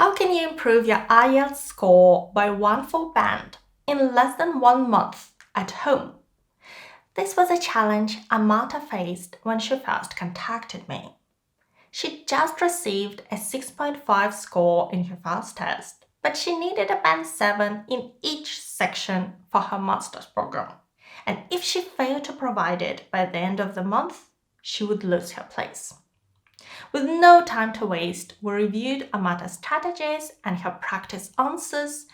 How can you improve your IELTS score by 1 full band in less than 1 month at home? This was a challenge Amata faced when she first contacted me. She just received a 6.5 score in her first test, but she needed a band 7 in each section for her master's program. And if she failed to provide it by the end of the month, she would lose her place. With no time to waste, we reviewed Amata's strategies and her practice answers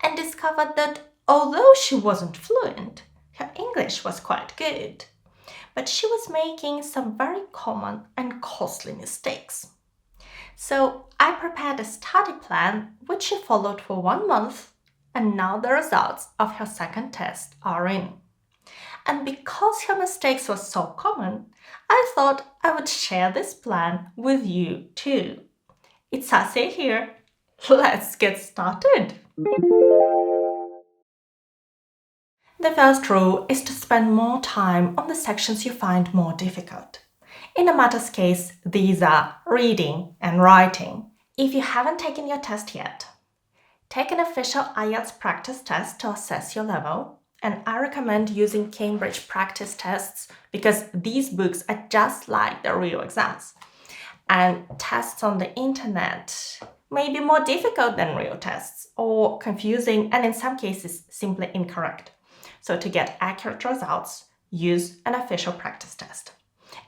and discovered that although she wasn't fluent, her English was quite good. But she was making some very common and costly mistakes. So I prepared a study plan which she followed for 1 month, and now the results of her second test are in. And because her mistakes were so common, I thought I would share this plan with you too. It's Sase here. Let's get started. The first rule is to spend more time on the sections you find more difficult. In Amata's case, these are reading and writing. If you haven't taken your test yet, take an official IELTS practice test to assess your level. And I recommend using Cambridge practice tests because these books are just like the real exams. And tests on the internet may be more difficult than real tests or confusing and in some cases simply incorrect. So to get accurate results, use an official practice test.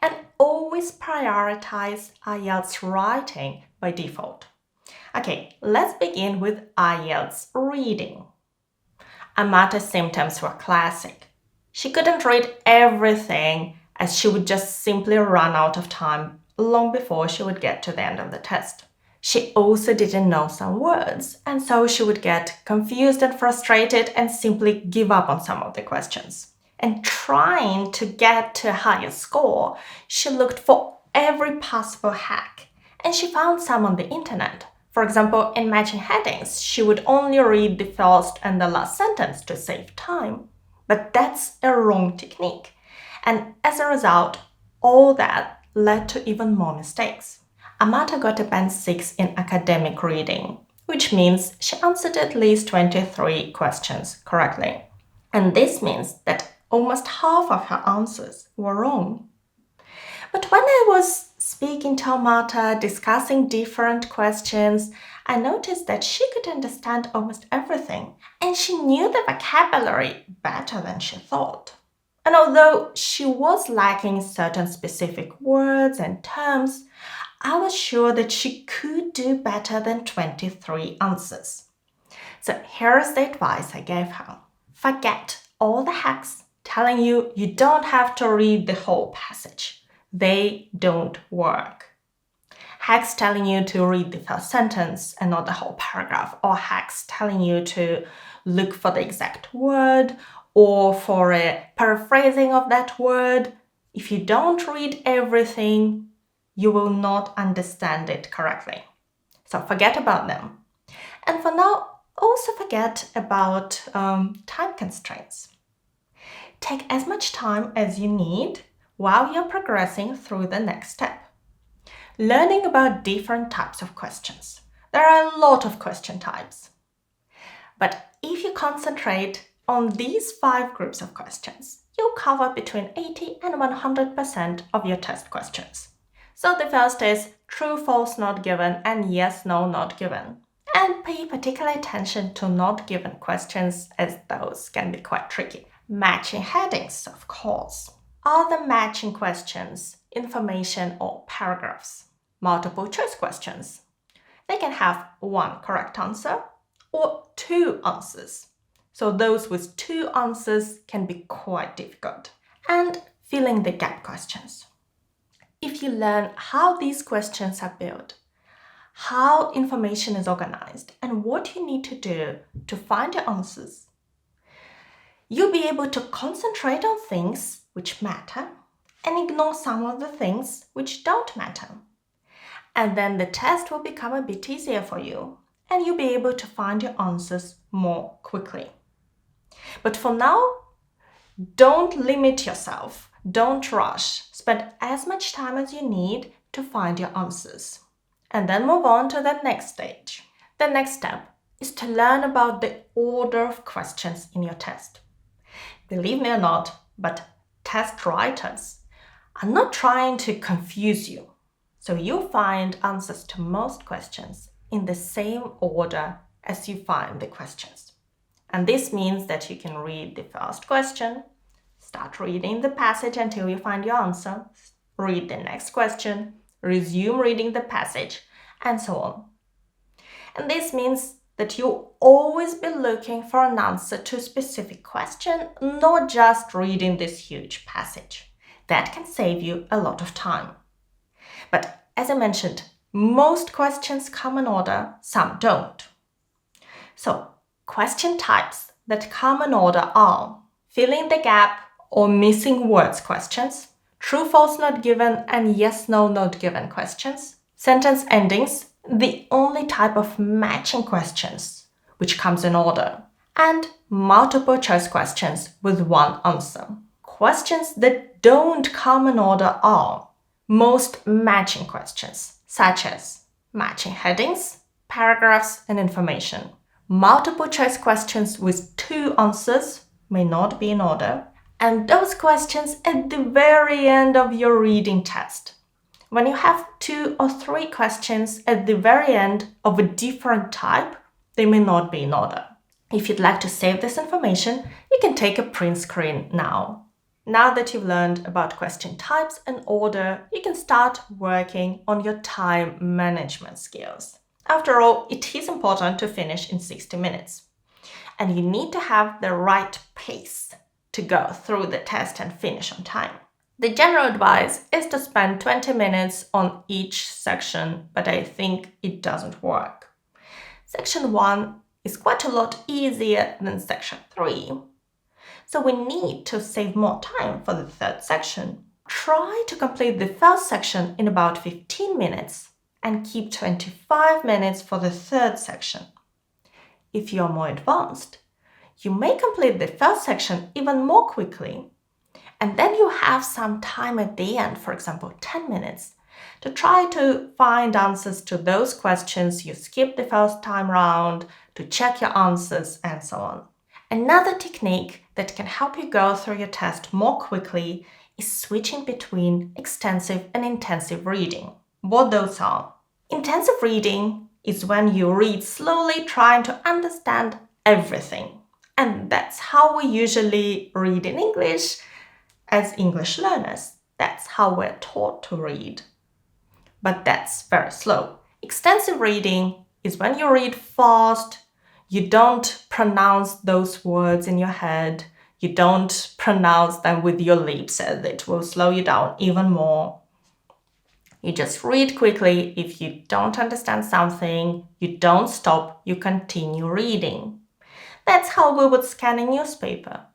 And always prioritize IELTS writing by default. Okay, let's begin with IELTS reading. Amata's symptoms were classic. She couldn't read everything as she would just simply run out of time long before she would get to the end of the test. She also didn't know some words, and so she would get confused and frustrated and simply give up on some of the questions. And trying to get to a higher score, she looked for every possible hack, and she found some on the internet. For example, in matching headings, she would only read the first and the last sentence to save time. But that's a wrong technique. And as a result, all that led to even more mistakes. Amata got a band 6 in academic reading, which means she answered at least 23 questions correctly. And this means that almost half of her answers were wrong. But when I was speaking to Amata, discussing different questions, I noticed that she could understand almost everything, and she knew the vocabulary better than she thought. And although she was lacking certain specific words and terms, I was sure that she could do better than 23 answers. So here's the advice I gave her. Forget all the hacks telling you you don't have to read the whole passage. They don't work. Hacks telling you to read the first sentence and not the whole paragraph, or hacks telling you to look for the exact word or for a paraphrasing of that word. If you don't read everything, you will not understand it correctly. So forget about them. And for now, also forget about time constraints. Take as much time as you need while you're progressing through the next step. Learning about different types of questions. There are a lot of question types. But if you concentrate on these 5 groups of questions, you'll cover between 80 and 100% of your test questions. So the first is true, false, not given, and yes, no, not given. And pay particular attention to not given questions as those can be quite tricky. Matching headings, of course. Are the matching questions information or paragraphs? Multiple choice questions. They can have 1 correct answer or 2 answers. So those with 2 answers can be quite difficult. And filling the gap questions. If you learn how these questions are built, how information is organized, and what you need to do to find your answers, you'll be able to concentrate on things which matter and ignore some of the things which don't matter. And then the test will become a bit easier for you, and you'll be able to find your answers more quickly. But for now, don't limit yourself. Don't rush. Spend as much time as you need to find your answers. And then move on to the next stage. The next step is to learn about the order of questions in your test. Believe me or not, but test writers are not trying to confuse you. So you'll find answers to most questions in the same order as you find the questions. And this means that you can read the first question, start reading the passage until you find your answer, read the next question, resume reading the passage, and so on. And this means that you'll always be looking for an answer to a specific question, not just reading this huge passage. That can save you a lot of time. But as I mentioned, most questions come in order, some don't. So, question types that come in order are filling the gap or missing words questions, true, false, not given, and yes, no, not given questions, sentence endings, the only type of matching questions which comes in order, and multiple choice questions with one answer. Questions that don't come in order are most matching questions, such as matching headings, paragraphs, and information. Multiple choice questions with two answers may not be in order, and those questions at the very end of your reading test. When you have 2 or 3 questions at the very end of a different type, they may not be in order. If you'd like to save this information, you can take a print screen now. Now that you've learned about question types and order, you can start working on your time management skills. After all, it is important to finish in 60 minutes. And you need to have the right pace to go through the test and finish on time. The general advice is to spend 20 minutes on each section, but I think it doesn't work. Section 1 is quite a lot easier than section 3. So we need to save more time for the third section. Try to complete the first section in about 15 minutes and keep 25 minutes for the third section. If you're more advanced, you may complete the first section even more quickly, and then you have some time at the end, for example, 10 minutes, to try to find answers to those questions you skipped the first time round, to check your answers, and so on. Another technique that can help you go through your test more quickly is switching between extensive and intensive reading. What those are? Intensive reading is when you read slowly, trying to understand everything. And that's how we usually read in English as English learners. That's how we're taught to read. But that's very slow. Extensive reading is when you read fast, you don't pronounce those words in your head, you don't pronounce them with your lips, as it will slow you down even more. You just read quickly. If you don't understand something, you don't stop, you continue reading. That's how we would scan a newspaper.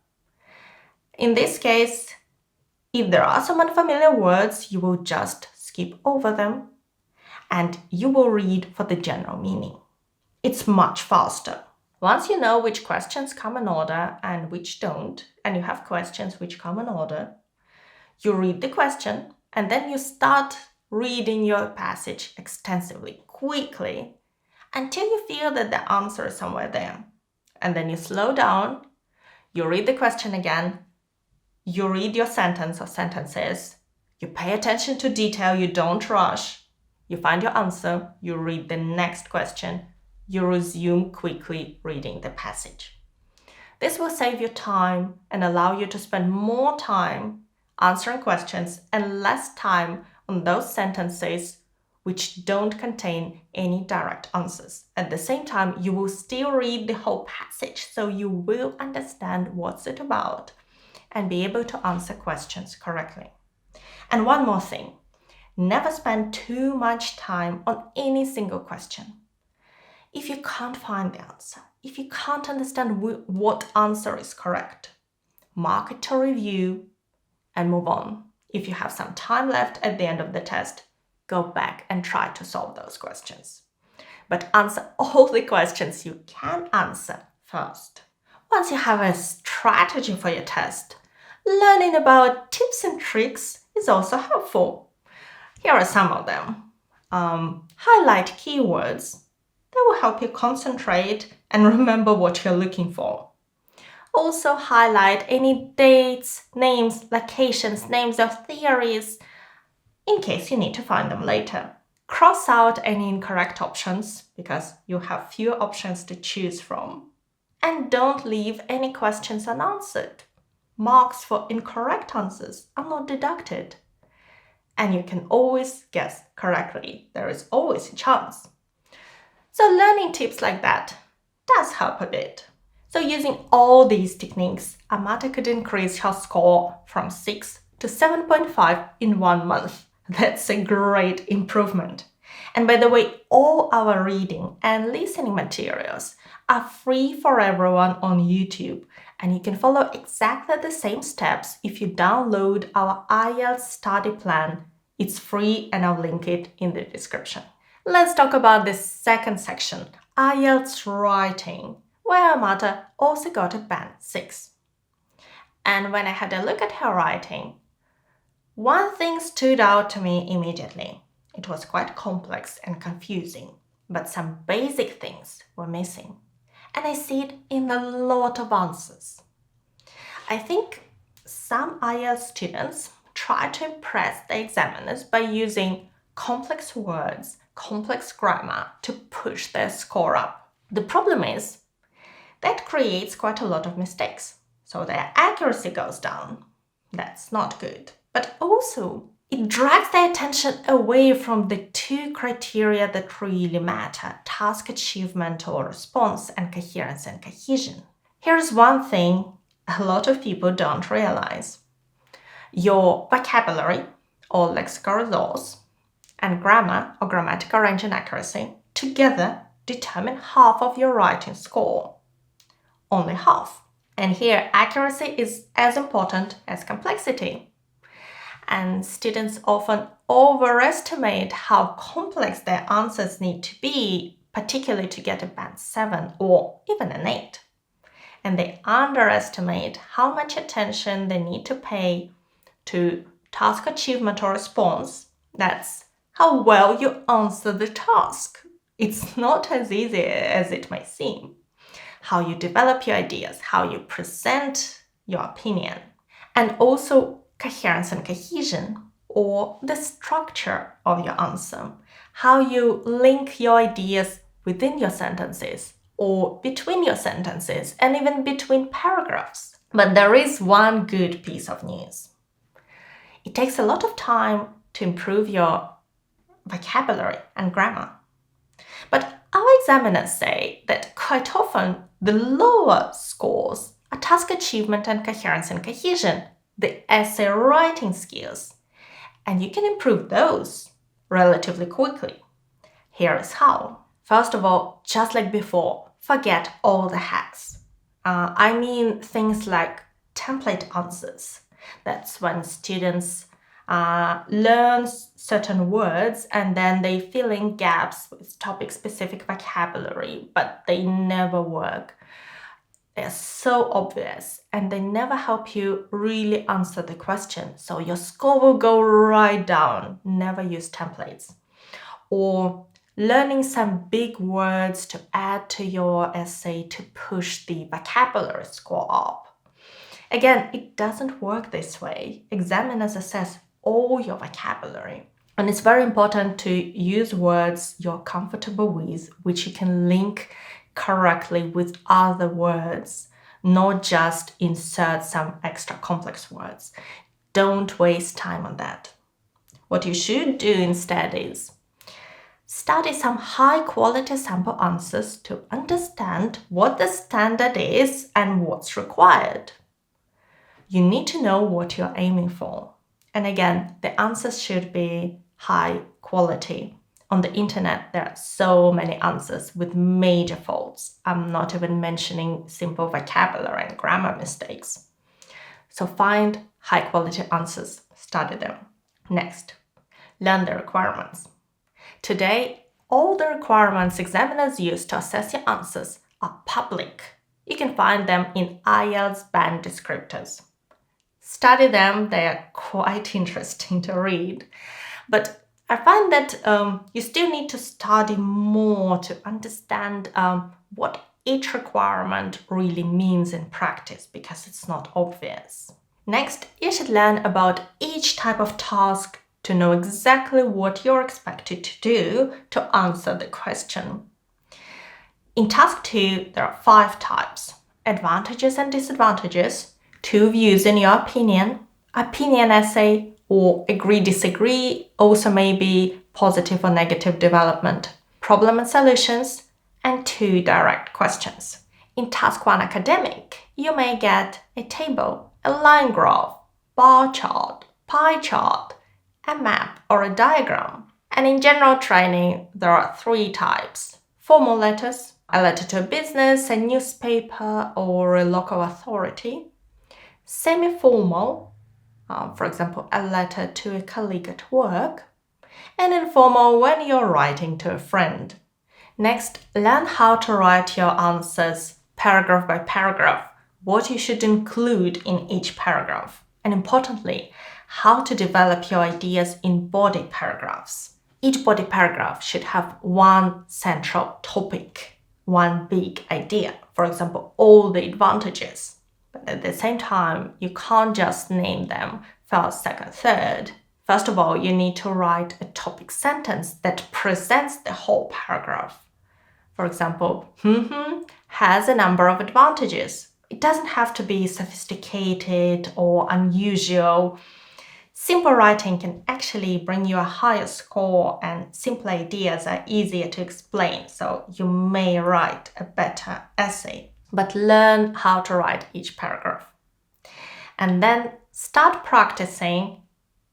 In this case, if there are some unfamiliar words, you will just skip over them and you will read for the general meaning. It's much faster. Once you know which questions come in order and which don't, and you have questions which come in order, you read the question and then you start reading your passage extensively, quickly, until you feel that the answer is somewhere there. And then you slow down, you read the question again, you read your sentence or sentences, you pay attention to detail, you don't rush, you find your answer, you read the next question, you resume quickly reading the passage. This will save you time and allow you to spend more time answering questions and less time on those sentences which don't contain any direct answers. At the same time, you will still read the whole passage, so you will understand what's it about and be able to answer questions correctly. And one more thing, never spend too much time on any single question. If you can't find the answer, if you can't understand what answer is correct, mark it to review and move on. If you have some time left at the end of the test, go back and try to solve those questions. But answer all the questions you can answer first. Once you have a strategy for your test, learning about tips and tricks is also helpful. Here are some of them. Highlight keywords. They will help you concentrate and remember what you're looking for. Also highlight any dates, names, locations, names of theories, in case you need to find them later. Cross out any incorrect options because you have fewer options to choose from. And don't leave any questions unanswered. Marks for incorrect answers are not deducted. And you can always guess correctly. There is always a chance. So learning tips like that does help a bit. So using all these techniques, Amata could increase her score from 6 to 7.5 in 1 month. That's a great improvement. And by the way, all our reading and listening materials are free for everyone on YouTube, and you can follow exactly the same steps if you download our IELTS study plan. It's free and I'll link it in the description. Let's talk about the second section, IELTS writing, where Amata also got a band 6. And when I had a look at her writing, one thing stood out to me immediately. It was quite complex and confusing, but some basic things were missing. And I see it in a lot of answers. I think some IELTS students try to impress the examiners by using complex words, complex grammar to push their score up. The problem is that creates quite a lot of mistakes, so their accuracy goes down. That's not good. But also, it drags their attention away from the two criteria that really matter, task achievement or response, and coherence and cohesion. Here's one thing a lot of people don't realize. Your vocabulary or lexical resource and grammar or grammatical range and accuracy together determine half of your writing score. Only half. And here, accuracy is as important as complexity. And students often overestimate how complex their answers need to be, particularly to get a band 7 or even an 8. And they underestimate how much attention they need to pay to task achievement or response. That's how well you answer the task. It's not as easy as it may seem. How you develop your ideas, how you present your opinion, and also coherence and cohesion, or the structure of your answer, how you link your ideas within your sentences or between your sentences and even between paragraphs. But there is one good piece of news. It takes a lot of time to improve your vocabulary and grammar. But our examiners say that quite often the lower scores are task achievement and coherence and cohesion, the essay writing skills, and you can improve those relatively quickly. Here is how. First of all, just like before, forget all the hacks. I mean things like template answers. That's when students learn certain words and then they fill in gaps with topic-specific vocabulary, but they never work. They're so obvious and they never help you really answer the question. So your score will go right down. Never use templates. Or learning some big words to add to your essay to push the vocabulary score up. Again, it doesn't work this way. Examiners assess all your vocabulary. And it's very important to use words you're comfortable with, which you can link correctly with other words, not just insert some extra complex words. Don't waste time on that. What you should do instead is study some high-quality sample answers to understand what the standard is and what's required. You need to know what you're aiming for. And again, the answers should be high quality. On the internet, there are so many answers with major faults. I'm not even mentioning simple vocabulary and grammar mistakes. So find high quality answers, study them. Next, learn the requirements. Today, all the requirements examiners use to assess your answers are public. You can find them in IELTS band descriptors. Study them, they are quite interesting to read. But I find that you still need to study more to understand what each requirement really means in practice because it's not obvious. Next, you should learn about each type of task to know exactly what you're expected to do to answer the question. In task 2, there are 5 types: advantages and disadvantages, 2 views in your opinion essay, or agree-disagree, also maybe positive or negative development, problem and solutions, and 2 direct questions. In task 1 academic, you may get a table, a line graph, bar chart, pie chart, a map or a diagram. And in general training, there are 3 types: formal letters, a letter to a business, a newspaper, or a local authority; semi-formal, for example, a letter to a colleague at work; and informal, when you're writing to a friend. Next, learn how to write your answers paragraph by paragraph, what you should include in each paragraph, and importantly, how to develop your ideas in body paragraphs. Each body paragraph should have one central topic, one big idea, for example, all the advantages. But at the same time, you can't just name them first, second, third. First of all, you need to write a topic sentence that presents the whole paragraph. For example, has a number of advantages. It doesn't have to be sophisticated or unusual. Simple writing can actually bring you a higher score, and simple ideas are easier to explain, so you may write a better essay. But learn how to write each paragraph. And then start practicing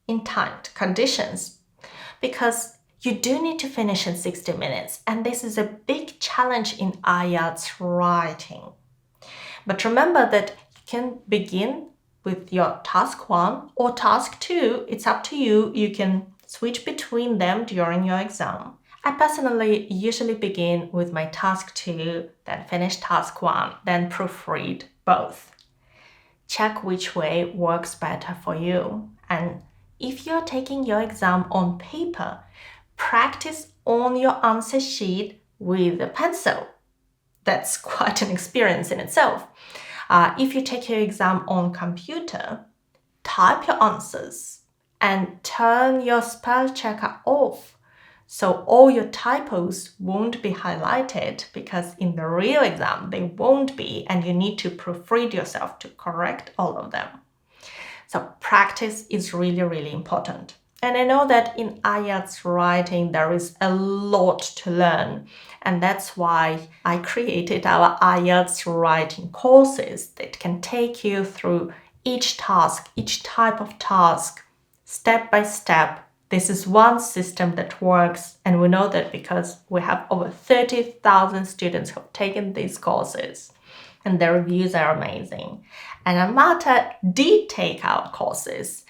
in timed conditions, because you do need to finish in 60 minutes, and this is a big challenge in IELTS writing. But remember that you can begin with your task 1 or task 2. It's up to you. You can switch between them during your exam. I personally usually begin with my task 2, then finish task 1, then proofread both. Check which way works better for you. And if you're taking your exam on paper, practice on your answer sheet with a pencil. That's quite an experience in itself. If you take your exam on computer, type your answers and turn your spell checker off, so all your typos won't be highlighted, because in the real exam they won't be, and you need to proofread yourself to correct all of them. So practice is really, really important. And I know that in IELTS writing there is a lot to learn, and that's why I created our IELTS writing courses that can take you through each task, each type of task, step by step. This is one system that works, and we know that because we have over 30,000 students who have taken these courses, and their reviews are amazing. And Amata did take our courses,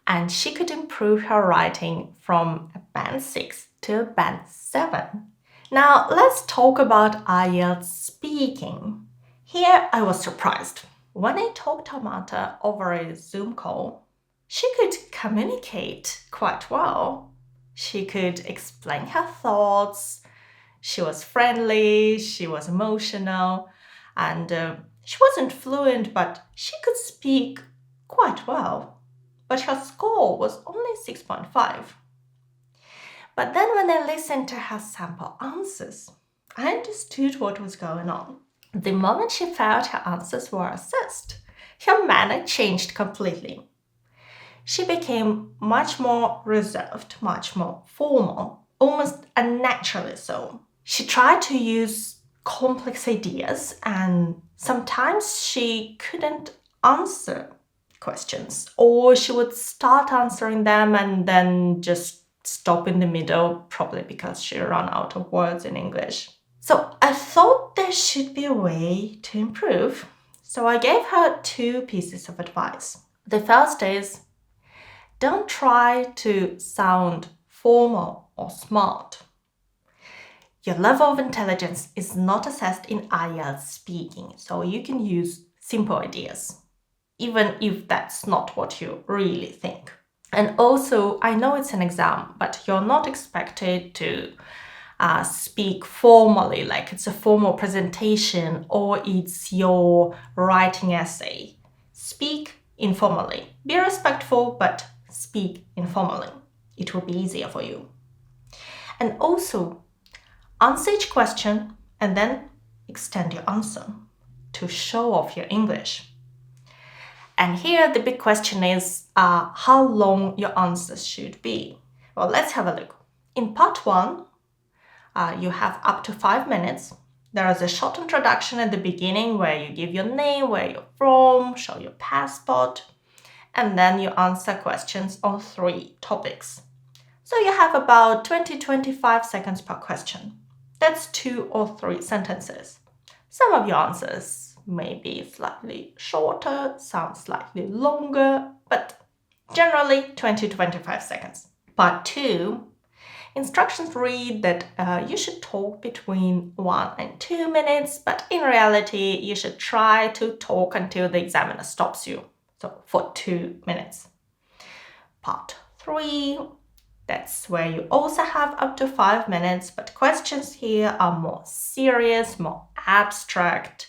and she could improve her writing from a band 6 to a band 7. Now let's talk about IELTS speaking. Here I was surprised. When I talked to Amata over a Zoom call, she could communicate quite well. She could explain her thoughts. She was friendly, she was emotional, and she wasn't fluent, but she could speak quite well. But her score was only 6.5. But then when I listened to her sample answers, I understood what was going on. The moment she felt her answers were assessed, her manner changed completely. She became much more reserved, much more formal, almost unnaturally so. She tried to use complex ideas, and sometimes she couldn't answer questions, or she would start answering them and then just stop in the middle, probably because she ran out of words in English. So I thought there should be a way to improve. So I gave her 2 pieces of advice. The first is, don't try to sound formal or smart. Your level of intelligence is not assessed in IELTS speaking, so you can use simple ideas, even if that's not what you really think. And also, I know it's an exam, but you're not expected to speak formally, like it's a formal presentation or it's your writing essay. Speak informally. Be respectful, but speak informally. It will be easier for you. And also, answer each question and then extend your answer to show off your English. And here the big question is how long your answers should be. Well, let's have a look. In part 1, you have up to 5 minutes. There is a short introduction at the beginning where you give your name, where you're from, show your passport, and then you answer questions on 3 topics. So you have about 20-25 seconds per question. That's 2 or 3 sentences. Some of your answers may be slightly shorter, some slightly longer, but generally 20-25 seconds. Part 2, instructions read that you should talk between 1 and 2 minutes, but in reality, you should try to talk until the examiner stops you. So for 2 minutes. Part 3, that's where you also have up to 5 minutes, but questions here are more serious, more abstract,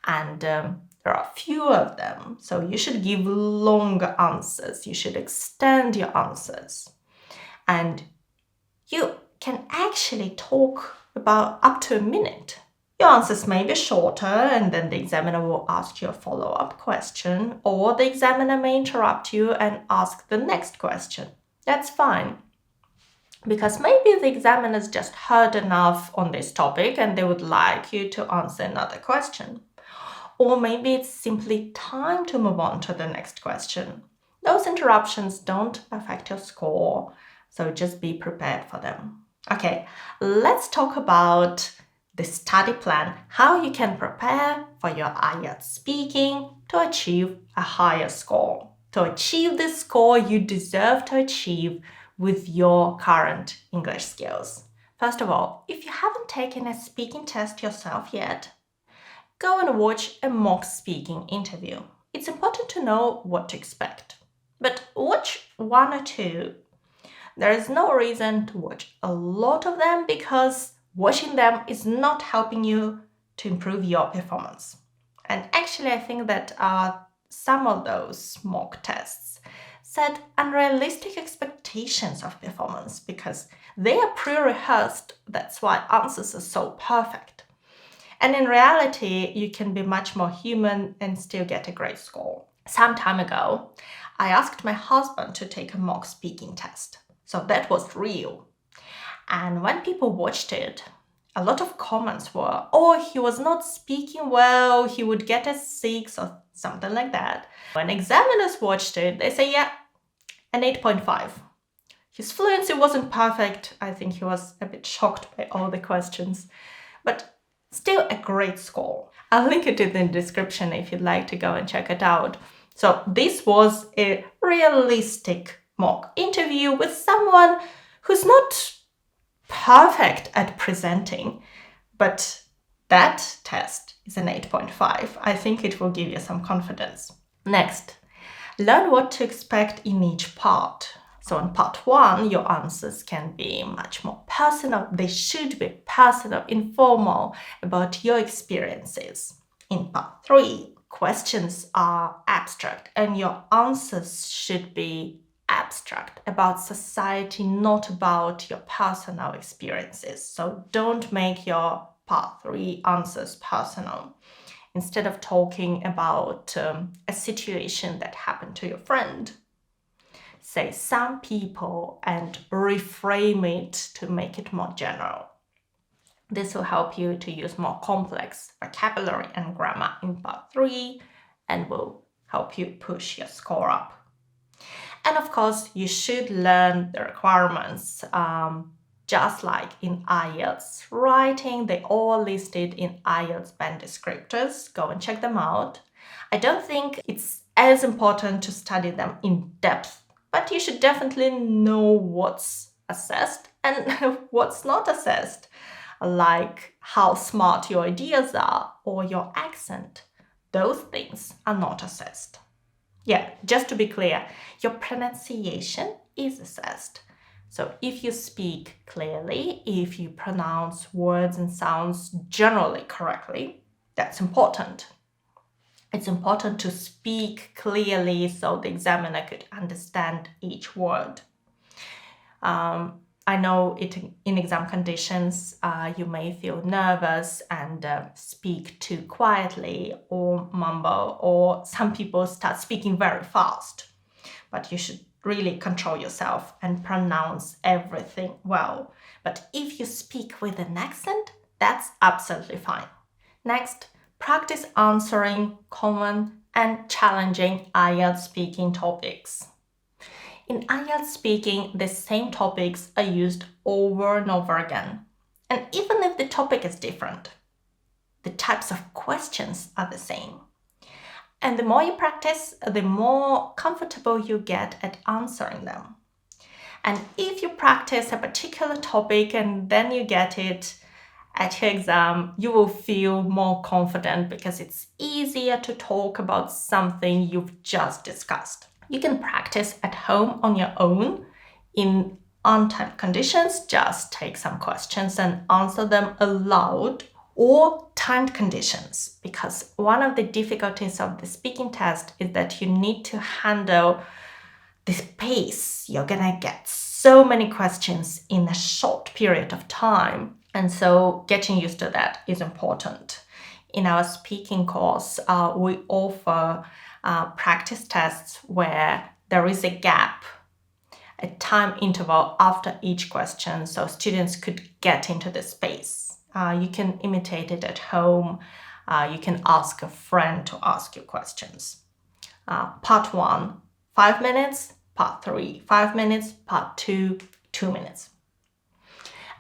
and there are fewer of them. So you should give longer answers. You should extend your answers. And you can actually talk about up to a minute. Your answers may be shorter, and then the examiner will ask you a follow-up question, or the examiner may interrupt you and ask the next question. That's fine. Because maybe the examiners just heard enough on this topic and they would like you to answer another question. Or maybe it's simply time to move on to the next question. Those interruptions don't affect your score, so just be prepared for them. Okay, let's talk about the study plan, how you can prepare for your IELTS speaking to achieve a higher score. To achieve the score you deserve to achieve with your current English skills. First of all, if you haven't taken a speaking test yourself yet, go and watch a mock speaking interview. It's important to know what to expect. But watch 1 or 2. There is no reason to watch a lot of them because watching them is not helping you to improve your performance. And actually, I think that some of those mock tests set unrealistic expectations of performance because they are pre-rehearsed. That's why answers are so perfect. And in reality, you can be much more human and still get a great score. Some time ago, I asked my husband to take a mock speaking test. So that was real. And when people watched it, a lot of comments were, oh, he was not speaking well, he would get a 6 or something like that. When examiners watched it, they say, yeah, an 8.5. His fluency wasn't perfect. I think he was a bit shocked by all the questions, but still a great score. I'll link it in the description if you'd like to go and check it out. So this was a realistic mock interview with someone who's not perfect at presenting, but that test is an 8.5. I think it will give you some confidence. Next, learn what to expect in each part. So in part 1, your answers can be much more personal. They should be personal, informal, about your experiences. In part 3, questions are abstract and your answers should be abstract, about society, not about your personal experiences. So don't make your part 3 answers personal. Instead of talking about a situation that happened to your friend, say some people and reframe it to make it more general. This will help you to use more complex vocabulary and grammar in part 3 and will help you push your score up. And of course, you should learn the requirements just like in IELTS writing. They all listed in IELTS band descriptors. Go and check them out. I don't think it's as important to study them in depth, but you should definitely know what's assessed and what's not assessed, like how smart your ideas are or your accent. Those things are not assessed. Yeah, just to be clear, your pronunciation is assessed. So if you speak clearly, if you pronounce words and sounds generally correctly, that's important. It's important to speak clearly so the examiner could understand each word. I know in exam conditions, you may feel nervous and speak too quietly or mumble, or some people start speaking very fast. But you should really control yourself and pronounce everything well. But if you speak with an accent, that's absolutely fine. Next, practice answering common and challenging IELTS speaking topics. In IELTS speaking, the same topics are used over and over again. And even if the topic is different, the types of questions are the same. And the more you practice, the more comfortable you get at answering them. And if you practice a particular topic and then you get it at your exam, you will feel more confident because it's easier to talk about something you've just discussed. You can practice at home on your own in untimed conditions. Just take some questions and answer them aloud, or timed conditions, because one of the difficulties of the speaking test is that you need to handle this pace. You're gonna get so many questions in a short period of time, and so getting used to that is important. In our speaking course, we offer practice tests where there is a gap, a time interval after each question, so students could get into the space. You can imitate it at home. You can ask a friend to ask you questions. Part 1, 5 minutes. Part 3, 5 minutes. Part 2, 2 minutes.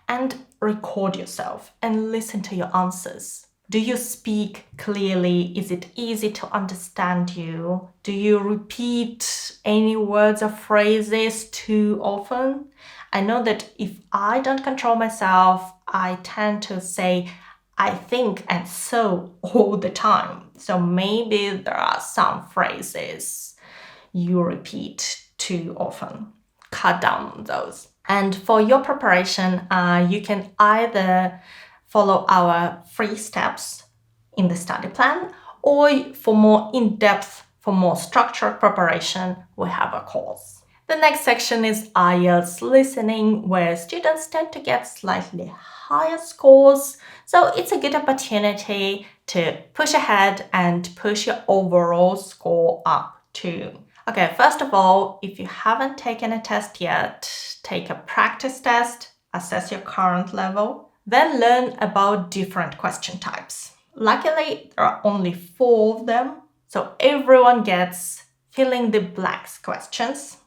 And record yourself and listen to your answers. Do you speak clearly? Is it easy to understand you? Do you repeat any words or phrases too often? I know that if I don't control myself, I tend to say I think and so all the time. So maybe there are some phrases you repeat too often. Cut down on those. And for your preparation, you can either follow our free steps in the study plan, or for more in-depth, for more structured preparation, we have a course. The next section is IELTS listening, where students tend to get slightly higher scores, so it's a good opportunity to push ahead and push your overall score up too. Okay, first of all, if you haven't taken a test yet, take a practice test, assess your current level, then learn about different question types. Luckily, there are only 4 of them, so everyone gets filling the blanks questions,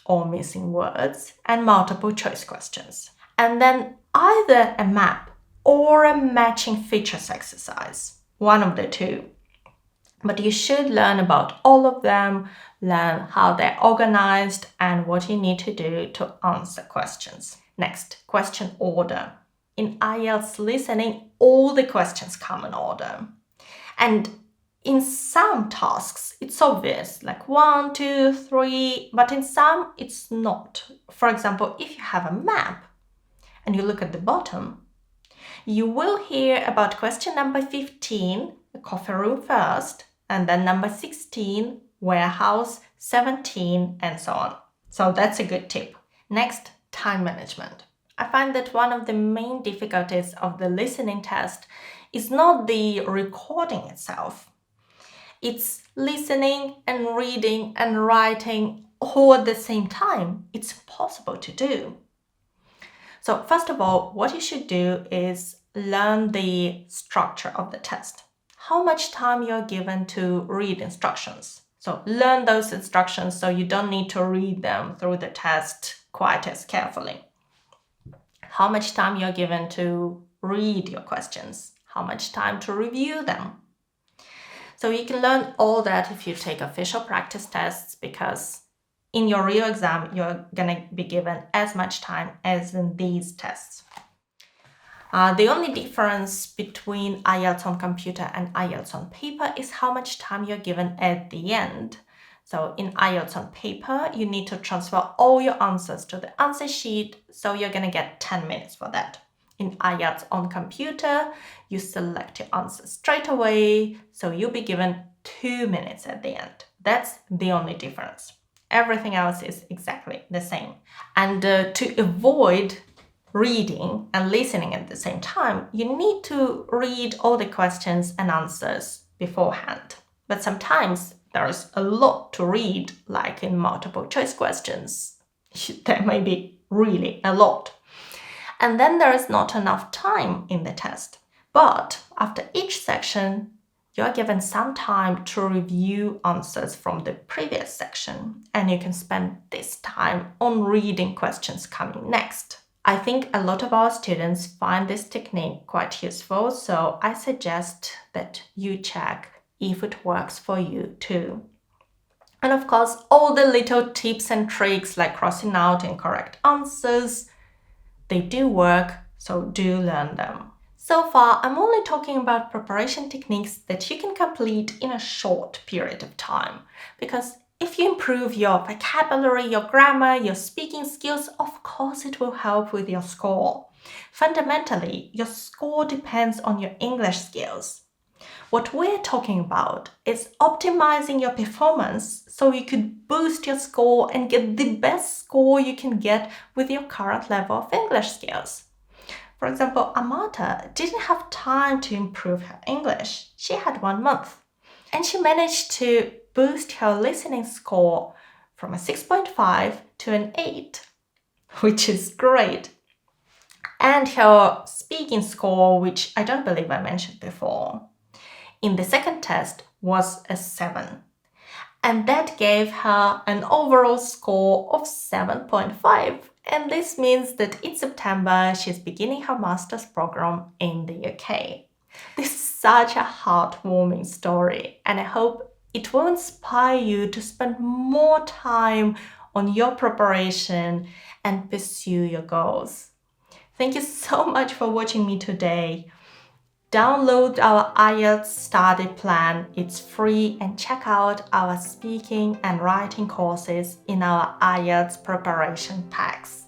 or missing words, and multiple choice questions. And then either a map or a matching features exercise, one of the two. But you should learn about all of them, learn how they're organized, and what you need to do to answer questions. Next, question order. In IELTS listening, all the questions come in order. And in some tasks, it's obvious, like 1, 2, 3, but in some, it's not. For example, if you have a map and you look at the bottom, you will hear about question number 15, the coffee room first, and then number 16, warehouse, 17, and so on. So that's a good tip. Next, time management. I find that one of the main difficulties of the listening test is not the recording itself. It's listening and reading and writing all at the same time. It's impossible to do. So first of all, what you should do is learn the structure of the test. How much time you're given to read instructions. So learn those instructions so you don't need to read them through the test quite as carefully. How much time you're given to read your questions, how much time to review them. So you can learn all that if you take official practice tests, because in your real exam, you're gonna be given as much time as in these tests. The only difference between IELTS on computer and IELTS on paper is how much time you're given at the end. So in IELTS on paper, you need to transfer all your answers to the answer sheet, so you're going to get 10 minutes for that. In IELTS on computer, you select your answer straight away, so you'll be given 2 minutes at the end. That's the only difference. Everything else is exactly the same. And to avoid reading and listening at the same time, you need to read all the questions and answers beforehand. But sometimes there is a lot to read, like in multiple choice questions. There may be really a lot. And then there is not enough time in the test. But after each section, you are given some time to review answers from the previous section, and you can spend this time on reading questions coming next. I think a lot of our students find this technique quite useful, so I suggest that you check if it works for you too. And of course, all the little tips and tricks like crossing out incorrect answers, they do work, so do learn them. So far, I'm only talking about preparation techniques that you can complete in a short period of time, because if you improve your vocabulary, your grammar, your speaking skills, of course it will help with your score. Fundamentally, your score depends on your English skills. What we're talking about is optimizing your performance so you could boost your score and get the best score you can get with your current level of English skills. For example, Amata didn't have time to improve her English. She had 1 month. And she managed to boost her listening score from a 6.5 to an 8, which is great. And her speaking score, which I don't believe I mentioned before, in the second test was a 7. And that gave her an overall score of 7.5. And this means that in September, she's beginning her master's program in the UK. This is such a heartwarming story, and I hope it will inspire you to spend more time on your preparation and pursue your goals. Thank you so much for watching me today. Download our IELTS study plan. It's free, and check out our speaking and writing courses in our IELTS preparation packs.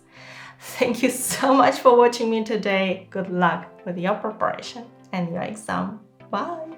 Thank you so much for watching me today. Good luck with your preparation and your exam. Bye!